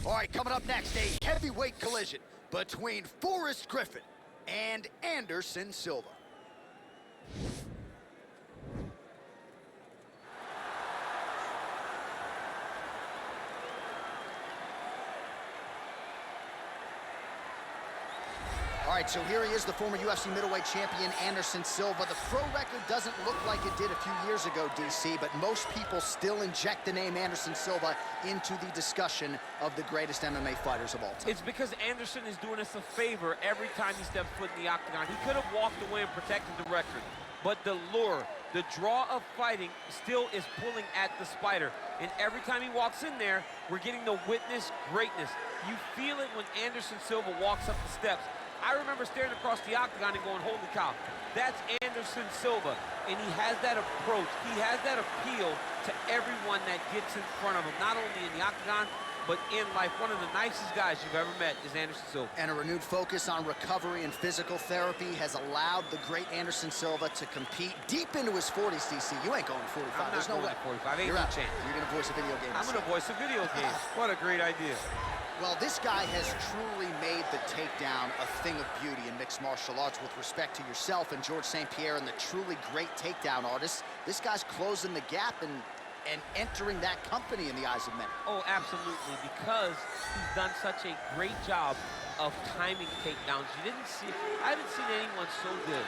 All right, coming up next, a heavyweight collision between Forrest Griffin and Anderson Silva. All right, so here he is, the former UFC middleweight champion, Anderson Silva. The pro record doesn't look like it did a few years ago, DC, but most people still inject the name Anderson Silva into the discussion of the greatest MMA fighters of all time. It's because Anderson is doing us a favor every time he steps foot in the octagon. He could have walked away and protected the record, but the lure, the draw of fighting still is pulling at the spider. And every time he walks in there, we're getting to witness greatness. You feel it when Anderson Silva walks up the steps. I remember staring across the octagon and going, holy cow, that's Anderson Silva. And he has that approach. He has that appeal to everyone that gets in front of him, not only in the octagon, but in life. One of the nicest guys you've ever met is Anderson Silva. And a renewed focus on recovery and physical therapy has allowed the great Anderson Silva to compete deep into his 40s, DC. You ain't going 45. There's no way. 45. Ain't no chance. You're going to voice a video game. I'm going to voice a video game. What a great idea. Well, this guy has truly made the takedown a thing of beauty in mixed martial arts with respect to yourself and George St. Pierre and the truly great takedown artists. This guy's closing the gap and entering that company in the eyes of many. Oh, absolutely, because he's done such a great job of timing takedowns. I haven't seen anyone so good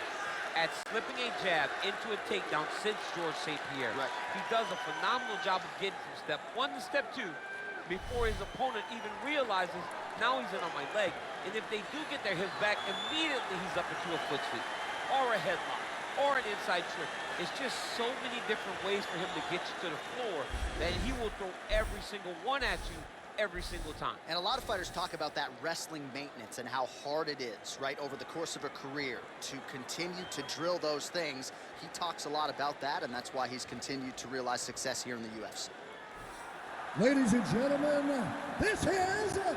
at slipping a jab into a takedown since George St. Pierre. Right. He does a phenomenal job of getting from step one to step two before his opponent even realizes, now he's in on my leg. And if they do get their hips back, immediately he's up into a foot sweep, or a headlock, or an inside trick. It's just so many different ways for him to get you to the floor that he will throw every single one at you every single time. And a lot of fighters talk about that wrestling maintenance and how hard it is, right, over the course of a career to continue to drill those things. He talks a lot about that, and that's why he's continued to realize success here in the UFC. Ladies and gentlemen, this is the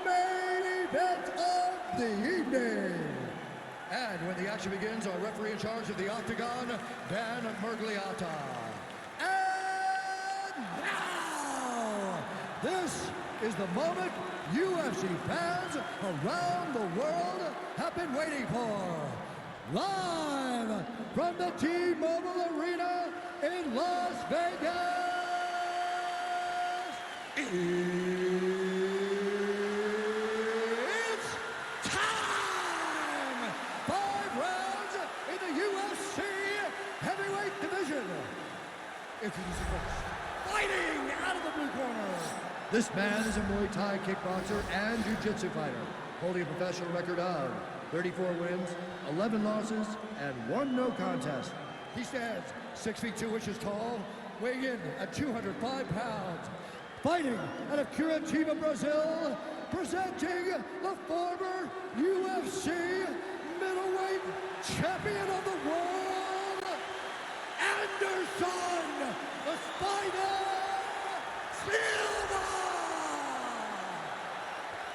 main event of the evening. And when the action begins, our referee in charge of the octagon, Dan Mergliata. And now, this is the moment UFC fans around the world have been waiting for. Live from the T-Mobile Arena in Las Vegas. It's time! 5 rounds in the UFC heavyweight division. Introducing first, fighting out of the blue corner. This man is a Muay Thai kickboxer and jiu-jitsu fighter, holding a professional record of 34 wins, 11 losses, and 1 no contest. He stands 6 feet 2 inches tall, weighing in at 205 pounds. Fighting out of Curitiba, Brazil, presenting the former UFC middleweight champion of the world, Anderson the Spider Silva!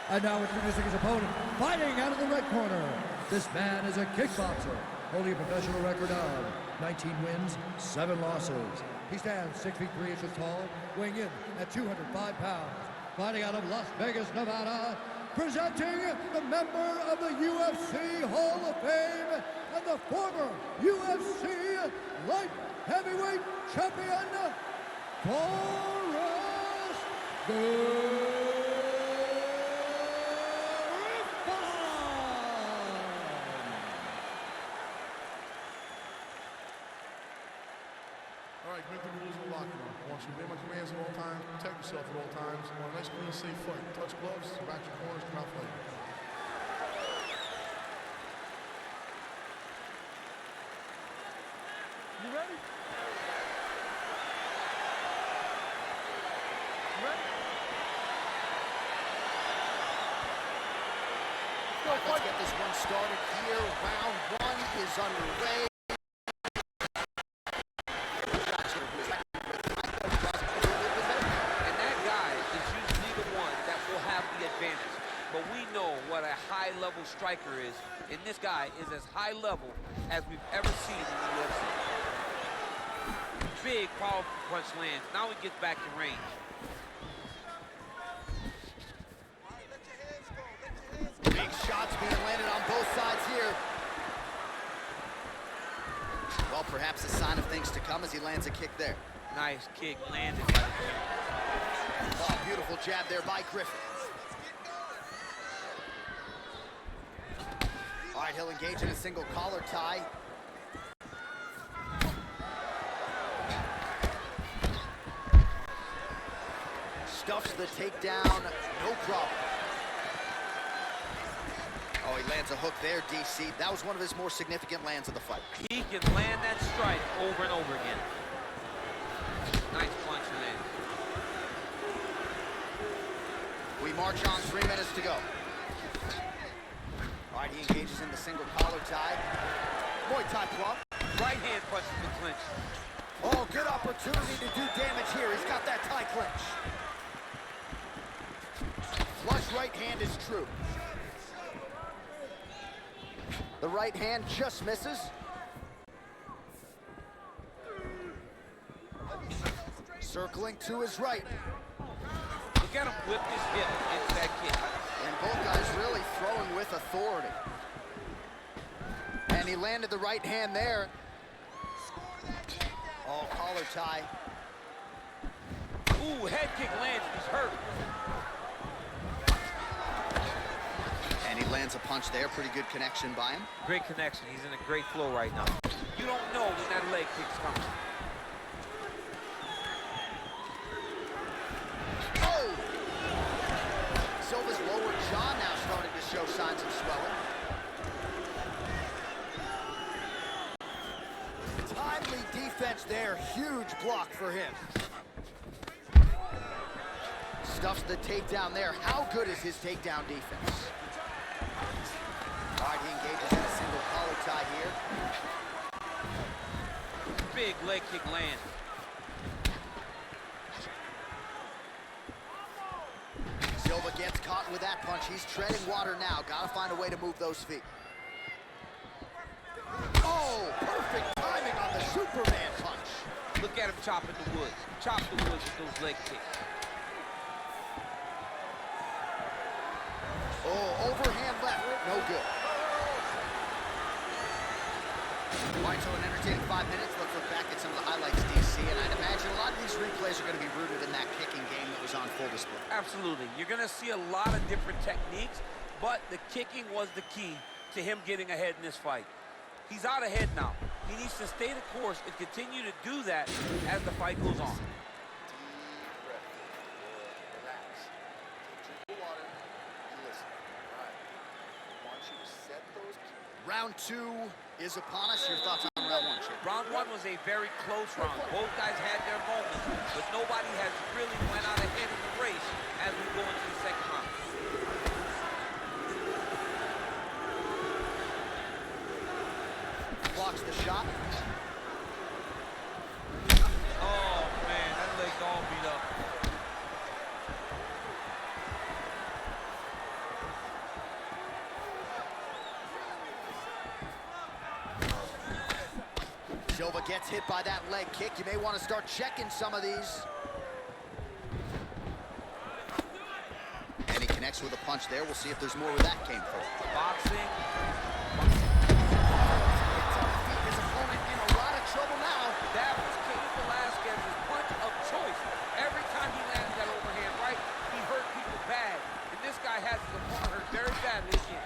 And now introducing his opponent, fighting out of the red corner. This man is a kickboxer, holding a professional record of 19 wins, 7 losses. He stands 6 feet 3 inches tall, weighing in at 205 pounds. Fighting out of Las Vegas, Nevada, presenting the member of the UFC Hall of Fame and the former UFC light heavyweight champion, Forrest Griffin. All right, make the rules of the locker room. I want you to obey my commands at all times, protect yourself at all times. I want a nice, clean, safe fight. Touch gloves, back your corners, come out fighting. You ready? You ready? Let's get this one started here. Round 1 is underway. But we know what a high-level striker is, and this guy is as high level as we've ever seen in the UFC. Big, powerful punch lands. Now he gets back in range. Shots being landed on both sides here. Well, perhaps a sign of things to come as he lands a kick there. Nice kick landed by the Griffin. Oh, beautiful jab there by Griffin. All right, he'll engage in a single collar tie. Stuffs the takedown, no problem. Oh, he lands a hook there, DC. That was one of his more significant lands of the fight. He can land that strike over and over again. Nice punch landed. We march on, 3 minutes to go. All right, he engages in the single collar tie. Muay Thai club. Right hand punches the clinch. Oh, good opportunity to do damage here. He's got that tie clinch. Flush right hand is true. The right hand just misses. Circling to his right. Look at him whip his hip into that kick. And both guys really throwing with authority. And he landed the right hand there. Oh, collar tie. Ooh, head kick lands, he's hurt. And he lands a punch there. Pretty good connection by him. Great connection, he's in a great flow right now. You don't know when that leg kick's coming. Oh! Silva's lower jaw now starting to show signs of swelling. Timely defense there. Huge block for him. Stuffs the takedown there. How good is his takedown defense? All right, he engages in a single collar tie here. Big leg kick land. Silva gets caught with that punch. He's treading water now. Gotta find a way to move those feet. Oh, perfect timing on the Superman punch. Look at him chopping the woods. Chop the woods with those leg kicks. Oh, overhand left. No good. All right, so an entertaining 5 minutes. Let's look back at some of the highlights, DC. And I'd imagine a lot of these replays are going to be rooted in that kicking game that was on full display. Absolutely. You're going to see a lot of different techniques, but the kicking was the key to him getting ahead in this fight. He's out ahead now. He needs to stay the course and continue to do that as the fight goes on. Round 2 is upon us. Your thoughts on round 1, Chip? Round 1 was a very close round. Both guys had their moments, but nobody has really went out ahead in the race as we go into the second round. Blocks the shot. Oh, man, that leg's all beat up. Silva gets hit by that leg kick. You may want to start checking some of these. And he connects with a punch there. We'll see if there's more where that came from. Boxing. His opponent in a lot of trouble now. That was Cain Velasquez's punch of choice. Every time he landed that overhand right, he hurt people bad. And this guy has his opponent hurt very badly again.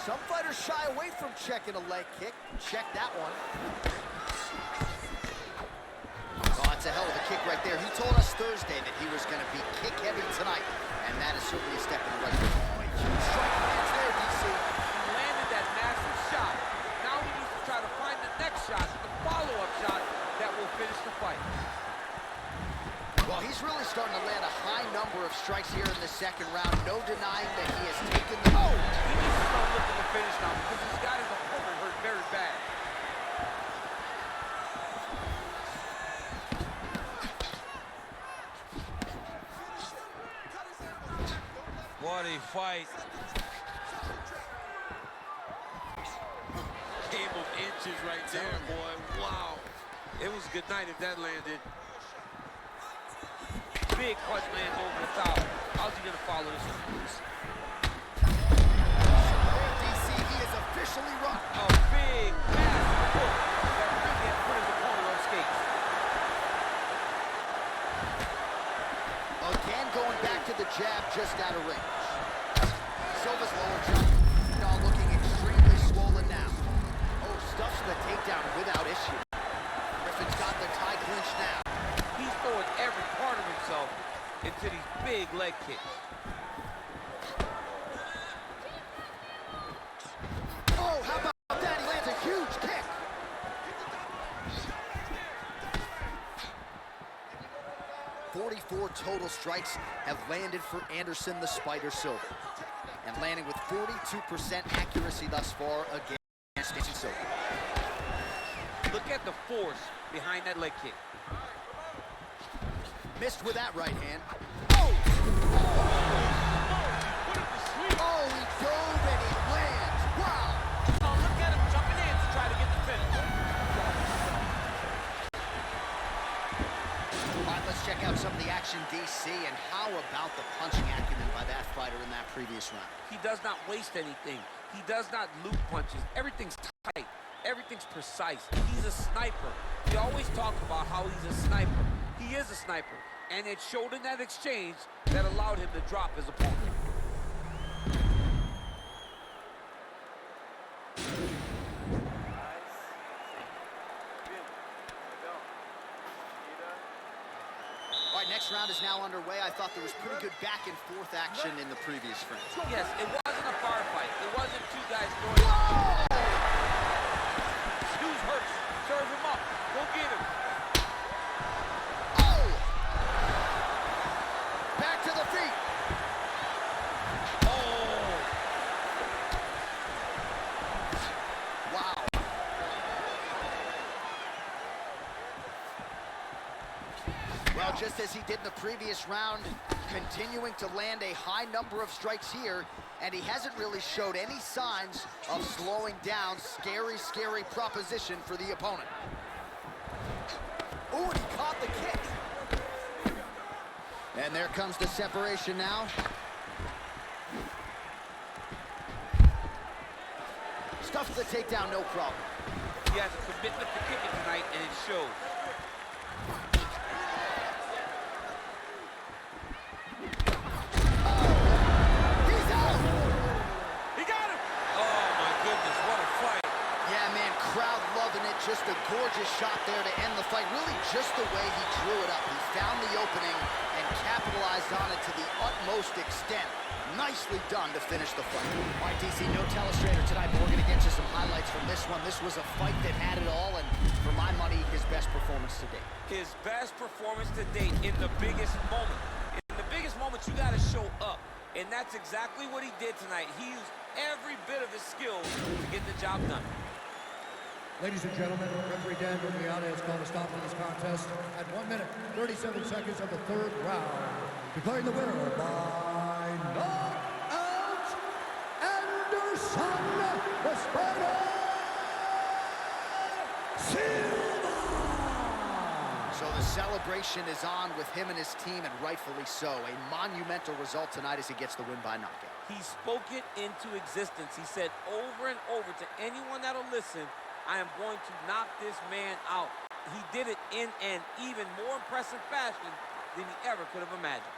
Some fighters shy away from checking a leg kick. Check that one. Oh, that's a hell of a kick right there. He told us Thursday that he was going to be kick heavy tonight, and that is certainly a step in the right direction. Oh, huge strike lands there, DC. He landed that massive shot. Now he needs to try to find the next shot, the follow-up shot that will finish the fight. Well, he's really starting to land a high number of strikes here in the second round. No denying that he has taken the... Oh! He needs to start looking to finish now because he's got his opponent hurt very bad. What a fight. Game of inches right there, boy. Wow. It was a good night if that landed. Big punch lands over the top. How's he gonna follow this one? DC, he is officially run. A big pass hook that really had put his opponent on skates. Again, going back to the jab just out of range. Silva's lower jump, all looking extremely swollen now. Oh, stuffs the takedown without issue. Griffin's got the tie clinch now. He's throwing every part of himself into these big leg kicks. Oh, how about that? He lands a huge kick. "44 total strikes have landed for Anderson the Spider Silva, and landing with 42% accuracy thus far against Anderson Silva. Look at the force behind that leg kick. Missed with that right hand. Oh! Oh, he dove and he lands. Wow! Oh, look at him jumping in to try to get the finish. All right, let's check out some of the action, DC, and how about the punching acumen by that fighter in that previous round? He does not waste anything. He does not loop punches. Everything's tight. Everything's precise. He's a sniper. We always talk about how he's a sniper. He is a sniper. And it showed in that exchange that allowed him to drop his opponent. All right, next round is now underway. I thought there was pretty good back and forth action in the previous frame. Yes, it wasn't a firefight. It wasn't two guys going. Who's hurt? Serve him up. Go get him. Oh! Back to the feet. Oh! Wow. Well, just as he did in the previous round, continuing to land a high number of strikes here, and he hasn't really showed any signs of slowing down. Scary, scary proposition for the opponent. Oh, and he caught the kick. And there comes the separation now. Stuffs the takedown, no problem. He has a commitment to kicking tonight, and it shows. He's out! He got him! Oh, my goodness, what a fight. Yeah, man, crowd loving it. Just a gorgeous shot there to end the fight. Really just the way he drew it up. He found the opening and capitalized on it to the utmost extent. Nicely done to finish the fight. All right, DC, no telestrator tonight, but we're going to get you some highlights from this one. This was a fight that had it all, and for my money, his best performance to date. His best performance to date in the biggest moment. In the biggest moments, you got to show up. And that's exactly what he did tonight. He used every bit of his skills to get the job done. Ladies and gentlemen, referee Dan Murniata has called a stop to this contest at 1 minute, 37 seconds of the third round. Declaring the winner by knockout, Anderson the Spider Silva! So the celebration is on with him and his team, and rightfully so. A monumental result tonight as he gets the win by knockout. He spoke it into existence. He said over and over to anyone that'll listen, I am going to knock this man out. He did it in an even more impressive fashion than he ever could have imagined.